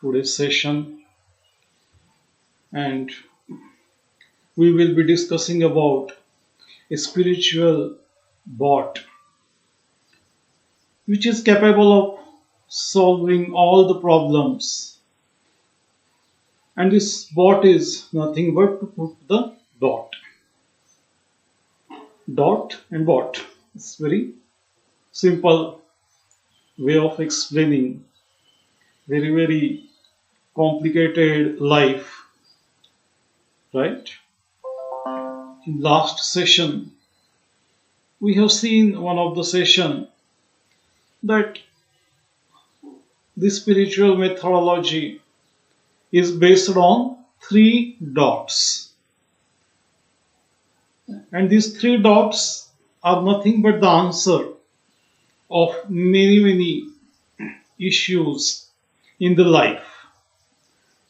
today's session, and we will be discussing about a spiritual bot which is capable of solving all the problems. And this bot is nothing but to put the dot and bot. It's very simple way of explaining very complicated life, right? In last session we have seen one of the session that the spiritual methodology is based on three dots, and these three dots are nothing but the answer of many issues in the life.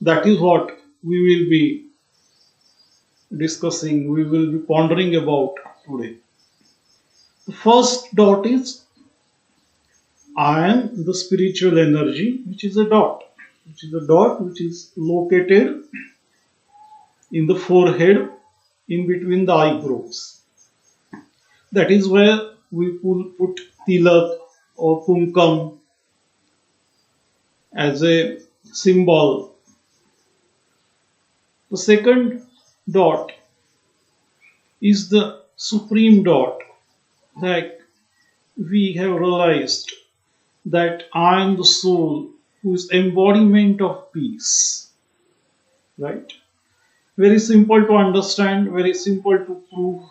That is what we will be discussing, we will be pondering about today. The first dot is I am the spiritual energy, which is a dot, which is located in the forehead in between the eyebrows. That is where we put tilak or kumkum as a symbol. The second dot is the supreme dot. Like we have realized that I am the soul who is embodiment of peace. Right? Very simple to understand, very simple to prove.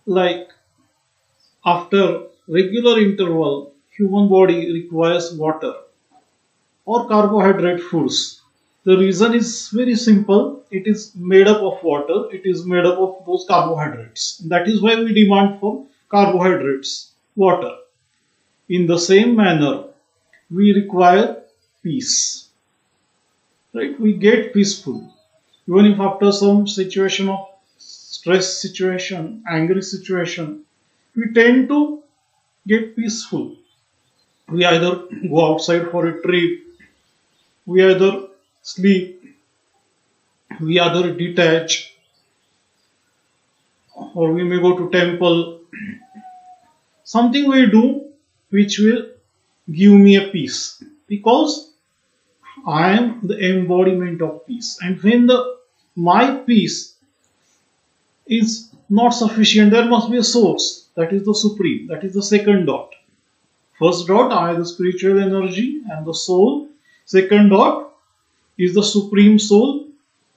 Like after regular interval, human body requires water or carbohydrate foods. The reason is very simple. It is made up of water. It is made up of those carbohydrates. That is why we demand for carbohydrates, water. In the same manner, we require peace. Right? We get peaceful. Even if after some situation of stress situation, angry situation, we tend to get peaceful. We either go outside for a trip, we either sleep, we either detach, or we may go to temple. Something we do which will give me a peace, because I am the embodiment of peace. And when my peace is not sufficient, there must be a source. That is the supreme. That is the second dot. First dot, I, the spiritual energy and the soul. Second dot is the supreme soul,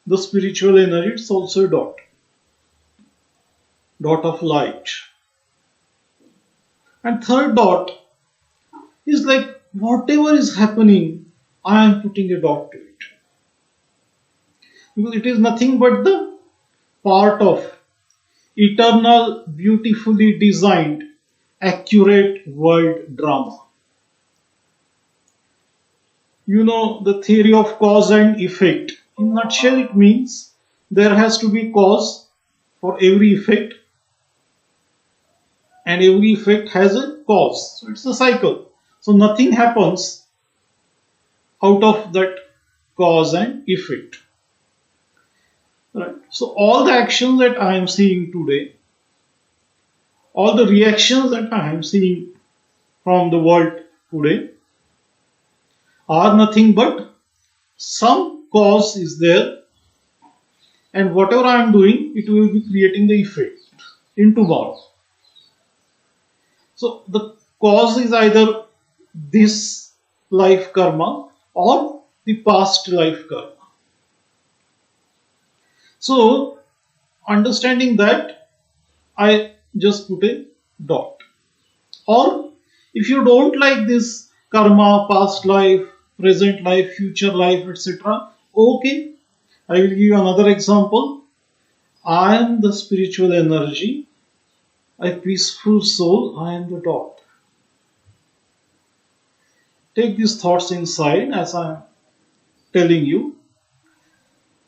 the spiritual energy. It's also a dot of light. And third dot is like whatever is happening, I am putting a dot to it. Because it is nothing but the part of eternal, beautifully designed, accurate world drama. You know the theory of cause and effect. In a nutshell, it means there has to be cause for every effect, and every effect has a cause. So it's a cycle. So nothing happens out of that cause and effect. Right. So all the actions that I am seeing today, all the reactions that I am seeing from the world today are nothing but some cause is there, and whatever I am doing, it will be creating the effect in tomorrow. So the cause is either this life karma or the past life karma. So understanding that, I just put a dot. Or if you don't like this karma, past life, present life, future life, etc., okay, I will give you another example. I am the spiritual energy, a peaceful soul, I am the dot. Take these thoughts inside as I am telling you.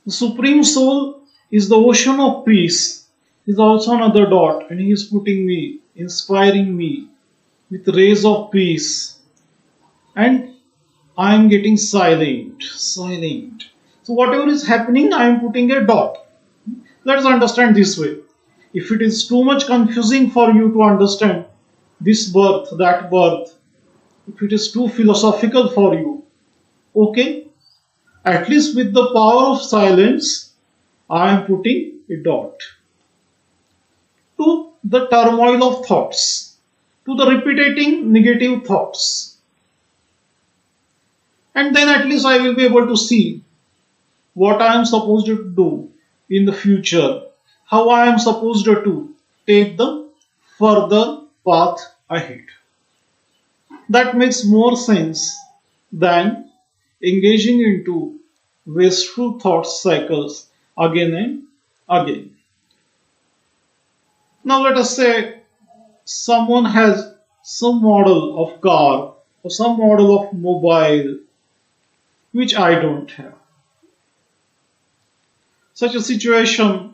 The Supreme Soul is the ocean of peace. He is also another dot, and he is putting me, inspiring me with rays of peace. And I am getting silent, silent. So whatever is happening, I am putting a dot. Let's understand this way. If it is too much confusing for you to understand this birth, that birth, if it is too philosophical for you, okay, at least with the power of silence, I am putting a dot. To the turmoil of thoughts, to the repeating negative thoughts. And then at least I will be able to see what I am supposed to do in the future, how I am supposed to take the further path ahead. That makes more sense than engaging into wasteful thought cycles again and again. Now let us say someone has some model of car or some model of mobile which I don't have. Such a situation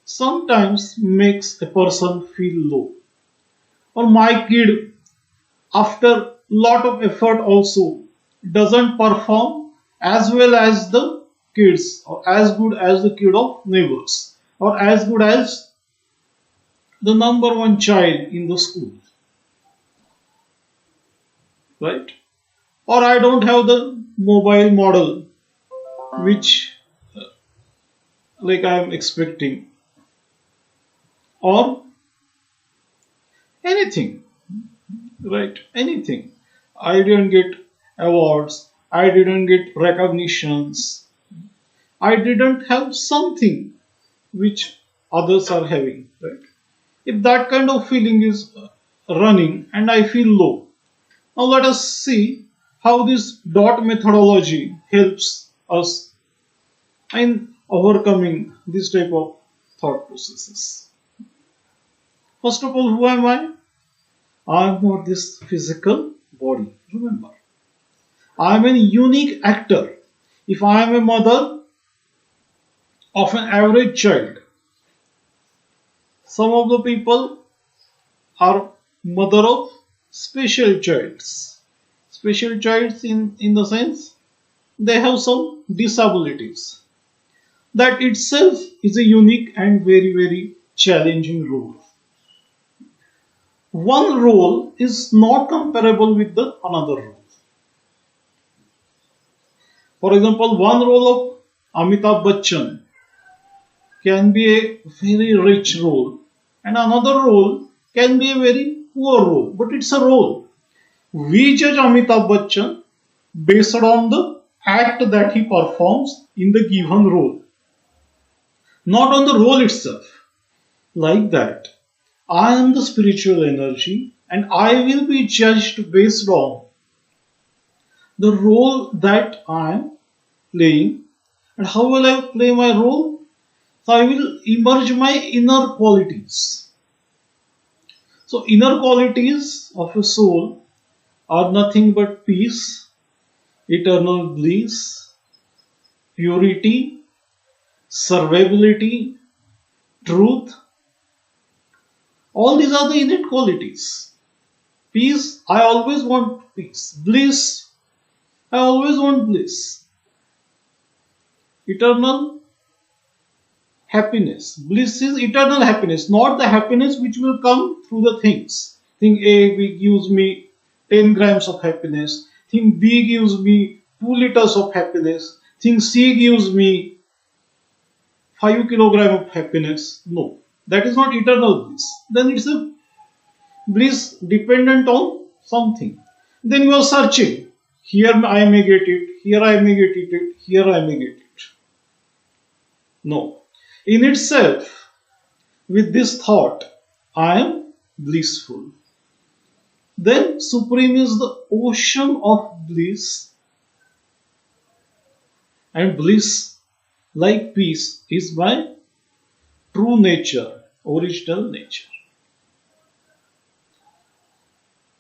sometimes makes a person feel low. Or my kid, after lot of effort also, doesn't perform as well as the kids, or as good as the kid of neighbors, or as good as the number one child in the school. Right? Or I don't have the mobile model which like I am expecting, or anything, right? Anything. I didn't get awards, I didn't get recognitions, I didn't have something which others are having, right? If that kind of feeling is running and I feel low, now let us see how this dot methodology helps us in overcoming this type of thought processes. First of all, who am I? I am not this physical body. Remember, I am a unique actor. If I am a mother of an average child, some of the people are mother of special childs. Special childs in the sense they have some disabilities. That itself is a unique and very, very challenging role. One role is not comparable with the another role. For example, one role of Amitabh Bachchan can be a very rich role, and another role can be a very poor role, but it's a role. We judge Amitabh Bachchan based on the act that he performs in the given role, not on the role itself. Like that, I am the spiritual energy and I will be judged based on the role that I am playing. And how will I play my role? So I will emerge my inner qualities. So inner qualities of a soul are nothing but peace, eternal bliss, purity, survivability, truth. All these are the innate qualities. Peace, I always want peace. Bliss, I always want bliss. Eternal happiness. Bliss is eternal happiness, not the happiness which will come through the things. Thing A gives me 10 grams of happiness. Thing B gives me 2 liters of happiness. Thing C gives me 5 kilograms of happiness. No, that is not eternal bliss. Then it's a bliss dependent on something. Then you are searching. Here I may get it, here I may get it, here I may get it. No. In itself, with this thought, I am blissful. Then Supreme is the ocean of bliss, and bliss, like peace, is my true nature, original nature.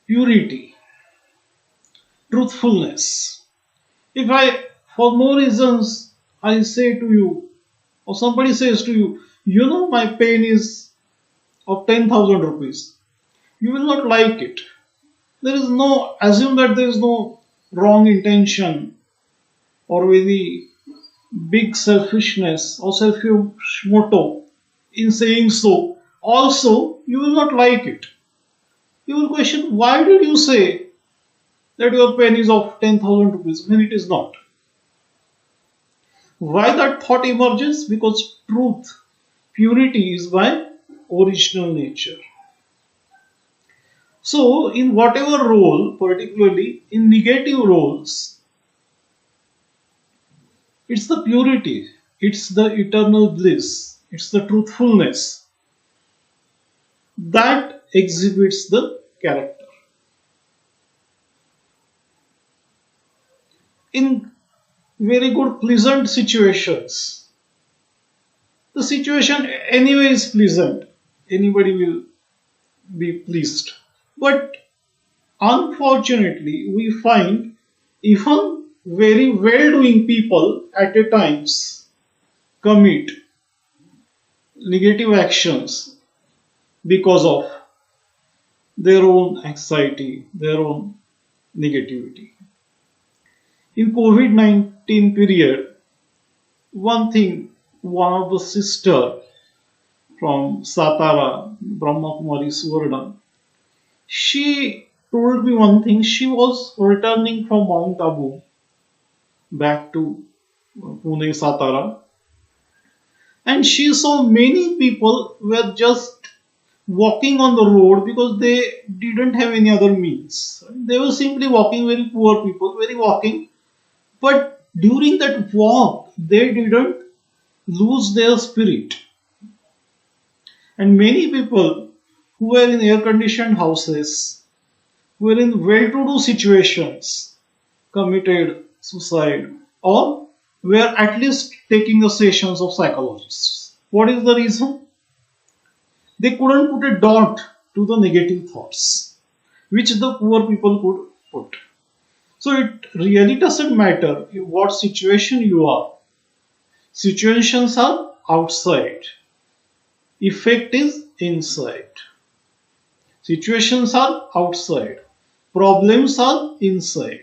Purity, truthfulness. If I, for no reasons, I say to you, or somebody says to you, you know my pain is of 10,000 rupees. You will not like it. There is no, assume that there is no wrong intention or very big selfishness or selfish motto in saying so, also you will not like it. You will question, why did you say that your pen is of 10,000 rupees when it is not? Why that thought emerges? Because truth, purity is by original nature. So, in whatever role, particularly in negative roles, it's the purity, it's the eternal bliss, it's the truthfulness that exhibits the character. In very good, pleasant situations, the situation anyway is pleasant, anybody will be pleased. But unfortunately, we find even very well doing people at a times commit negative actions because of their own anxiety, their own negativity. In COVID-19 period, one thing, one of the sister from Satara, BrahmaKumaris, she told me one thing. She was returning from Mount Abu back to Pune, Satara, and she saw many people were just walking on the road because they didn't have any other means. They were simply walking, very poor people, very walking. But during that walk, they didn't lose their spirit. And many people who were in air conditioned houses, who were in well to do situations, committed suicide or were at least taking the sessions of psychologists. What is the reason? They couldn't put a dot to the negative thoughts which the poor people could put. So it really doesn't matter in what situation you are. Situations are outside. Effect is inside. Situations are outside. Problems are inside.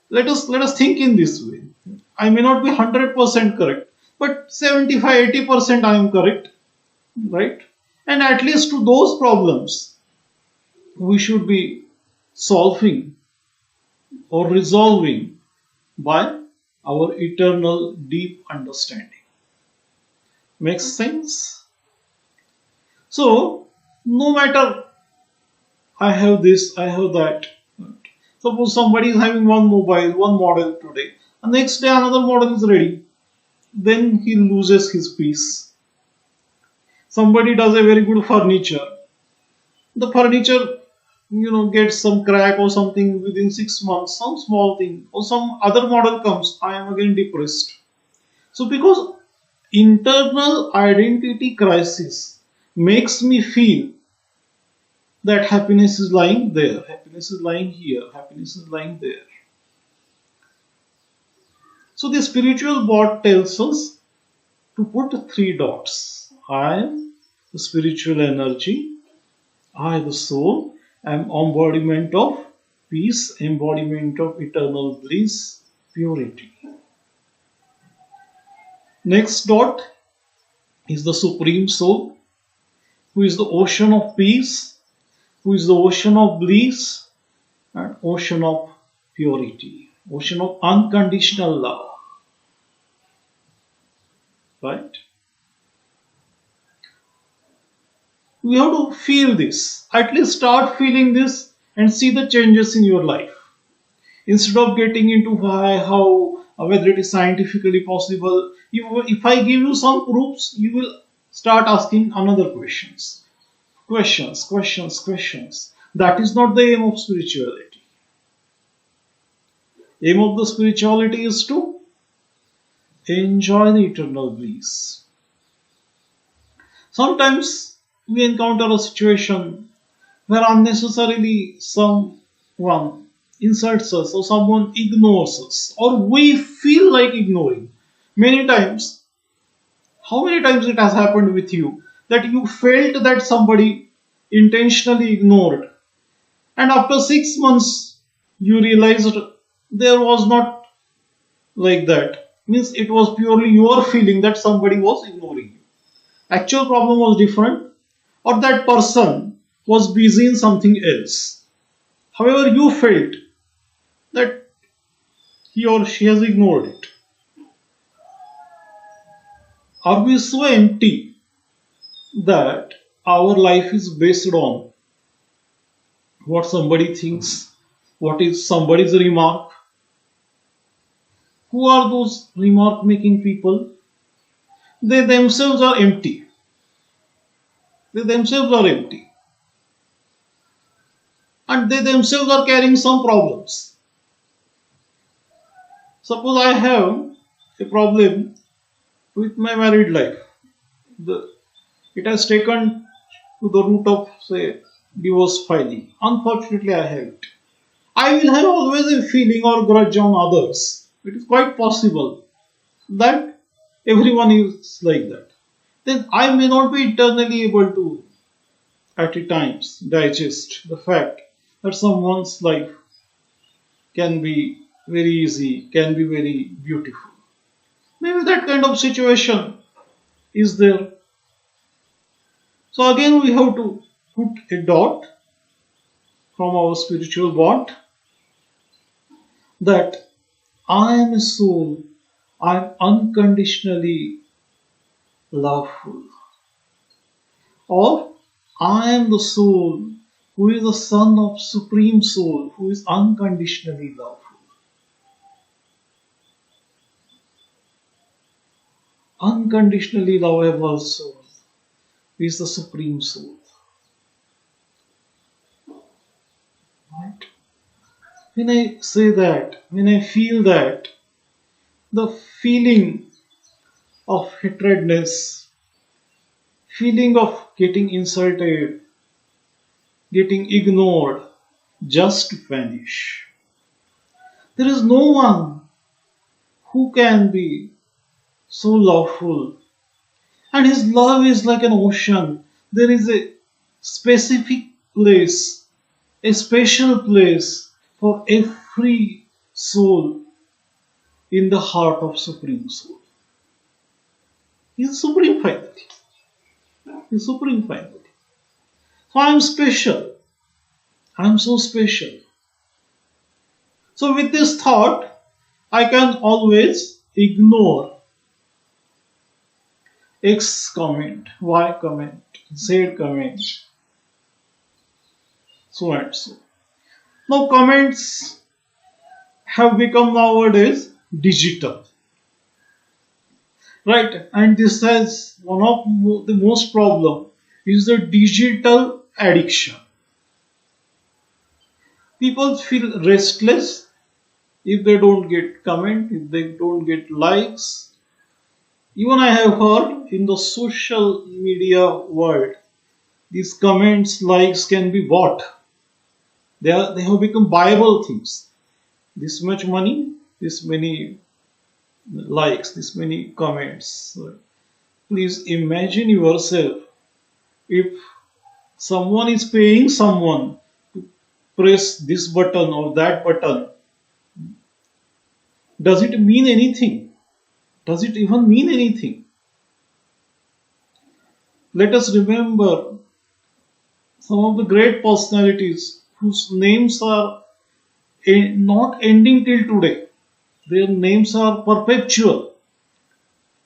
Let us think in this way. I may not be 100% correct, but 75-80% I am correct, right? And at least to those problems we should be solving or resolving by our eternal deep understanding. Makes sense? So, no matter I have this, I have that. Suppose somebody is having one mobile, one model today, and next day another model is ready. Then he loses his peace. Somebody does a very good furniture. The furniture, gets some crack or something within 6 months, some small thing, or some other model comes, I am again depressed. So because internal identity crisis makes me feel that happiness is lying there, happiness is lying here, happiness is lying there. So the spiritual bot tells us to put three dots. I am the spiritual energy, I the soul, am embodiment of peace, embodiment of eternal bliss, purity. Next dot is the Supreme Soul, who is the ocean of peace, who is the ocean of bliss, and ocean of purity, ocean of unconditional love. Right? We have to feel this. At least start feeling this and see the changes in your life. Instead of getting into why, how, whether it is scientifically possible, if I give you some proofs, you will start asking another questions. Questions. That is not the aim of spirituality. Aim of the spirituality is to enjoy the eternal bliss. Sometimes we encounter a situation where unnecessarily someone insults us or someone ignores us or we feel like ignoring. Many times, how many times it has happened with you that you felt that somebody intentionally ignored, and after 6 months you realized there was not like that. Means it was purely your feeling that somebody was ignoring you. Actual problem was different, or that person was busy in something else. However, you felt that he or she has ignored it. Are we so empty that our life is based on what somebody thinks, what is somebody's remark? Who are those remark making people? They themselves are empty. They themselves are empty. And they themselves are carrying some problems. Suppose I have a problem with my married life. It has taken to the root of, say, divorce filing. Unfortunately, I have it. I will have always a feeling or grudge on others. It is quite possible that everyone is like that. Then I may not be internally able to, at times, digest the fact that someone's life can be very easy, can be very beautiful. Maybe that kind of situation is there. So again, we have to put a dot from our spiritual bond that I am a soul, I am unconditionally loveful. Or I am the soul who is the son of Supreme Soul, who is unconditionally loveful. Unconditionally lovable soul is the Supreme Soul. Right? When I say that, when I feel that, the feeling of hatredness, feeling of getting insulted, getting ignored, just vanish. There is no one who can be so loveful. And his love is like an ocean. There is a specific place, a special place for every soul in the heart of Supreme Soul. He is Supreme Finality. He is Supreme Finality. So I am special. I am so special. So with this thought, I can always ignore X comment, Y comment, Z comment, so and so. Now comments have become nowadays digital, right? And this has one of the most problem is the digital addiction. People feel restless if they don't get comment, if they don't get likes. Even I have heard in the social media world, these comments, likes can be bought. They have become buyable things. This much money, this many likes, this many comments. Please imagine yourself if someone is paying someone to press this button or that button. Does it mean anything? Does it even mean anything? Let us remember some of the great personalities whose names are not ending till today. Their names are perpetual,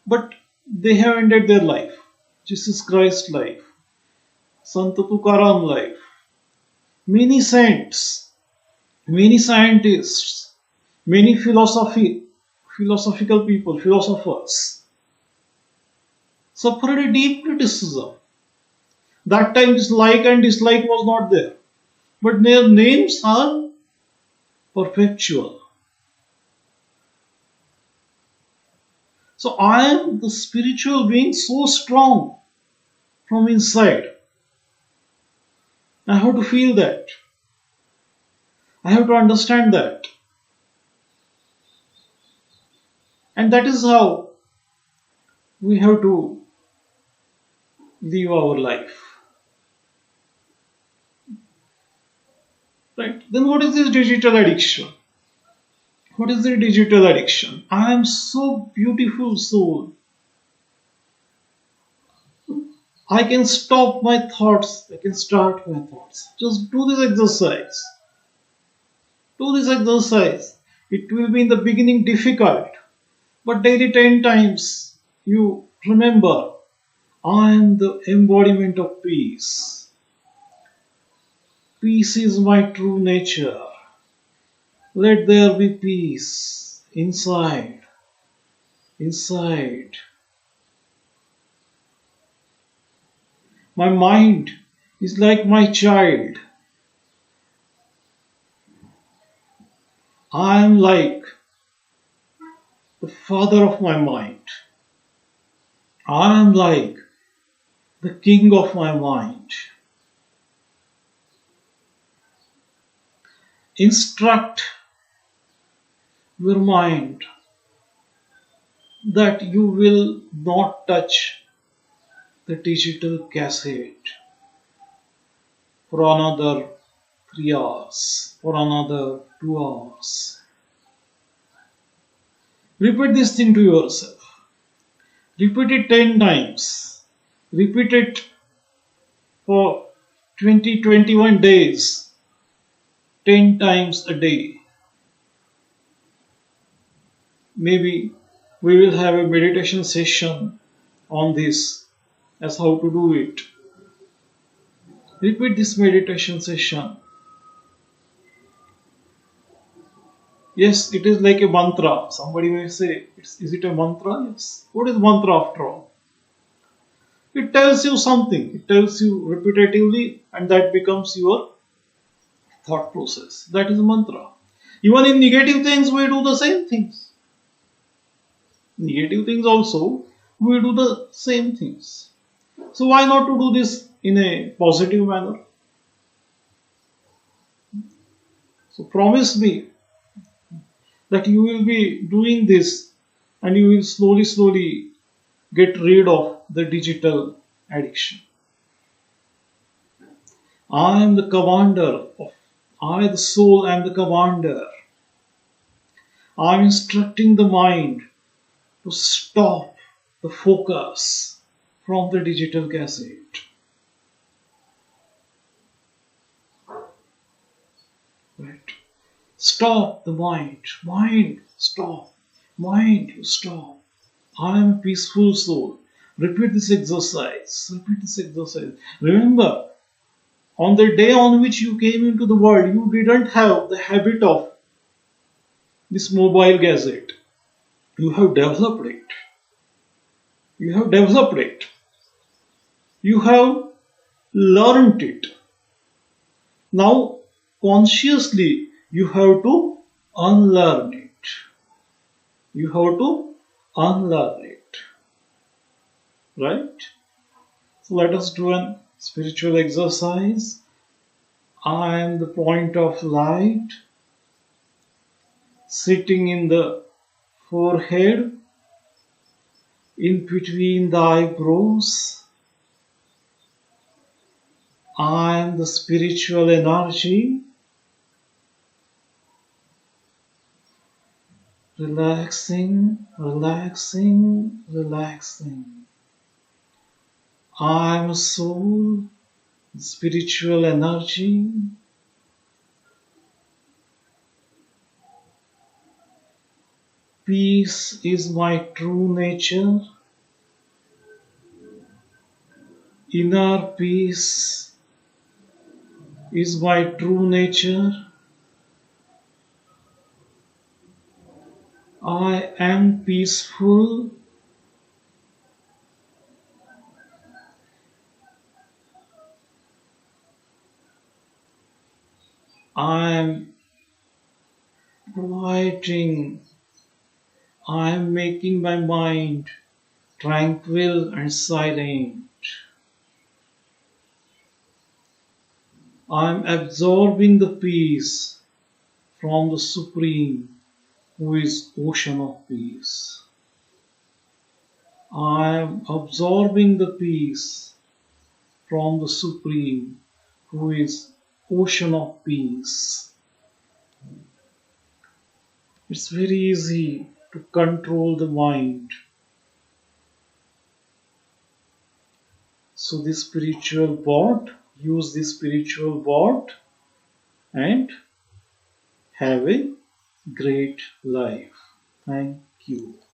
but they have ended their life. Jesus Christ's life, Sant Tukaram life, many saints, many scientists, many philosophical people, philosophers suffered a deep criticism. That time this like and dislike was not there. But their names are perpetual. So I am the spiritual being so strong from inside. I have to feel that. I have to understand that. And that is how we have to live our life. Right? Then what is this digital addiction? What is the digital addiction? I am so beautiful soul. I can stop my thoughts. I can start my thoughts. Just do this exercise. Do this exercise. It will be in the beginning difficult, but daily 10 times you remember, I am the embodiment of peace. Peace is my true nature. Let there be peace inside. Inside. My mind is like my child. I am like the father of my mind. I am like the king of my mind. Instruct your mind that you will not touch the digital cassette for another 3 hours, for another 2 hours. Repeat this thing to yourself. Repeat it 10 times. Repeat it for 21 days, 10 times a day. Maybe we will have a meditation session on this as how to do it. Repeat this meditation session. Yes, it is like a mantra. Somebody may say, is it a mantra? Yes. What is mantra after all? It tells you something. It tells you repetitively, and that becomes your thought process. That is a mantra. Even in negative things, we do the same things. Negative things also, we do the same things. So why not to do this in a positive manner? So promise me that you will be doing this and you will slowly get rid of the digital addiction. I am the commander of, I the soul am the commander. I am instructing the mind to stop the focus from the digital cassette. Right? Stop the mind. Mind, stop. Mind, you stop. I am a peaceful soul. Repeat this exercise. Repeat this exercise. Remember, on the day on which you came into the world, you didn't have the habit of this mobile gadget. You have developed it. You have developed it. You have learned it. Now, consciously, you have to unlearn it. You have to unlearn it. Right? So let us do an spiritual exercise. I am the point of light sitting in the forehead, in between the eyebrows. I am the spiritual energy. Relaxing, relaxing, relaxing. I am a soul, spiritual energy. Peace is my true nature. Inner peace is my true nature. I am peaceful. I am quieting. I am making my mind tranquil and silent. I am absorbing the peace from the Supreme, who is ocean of peace. I am absorbing the peace from the Supreme, who is ocean of peace. It's very easy to control the mind. So this spiritual bot, use this spiritual bot and have a great life. Thank you.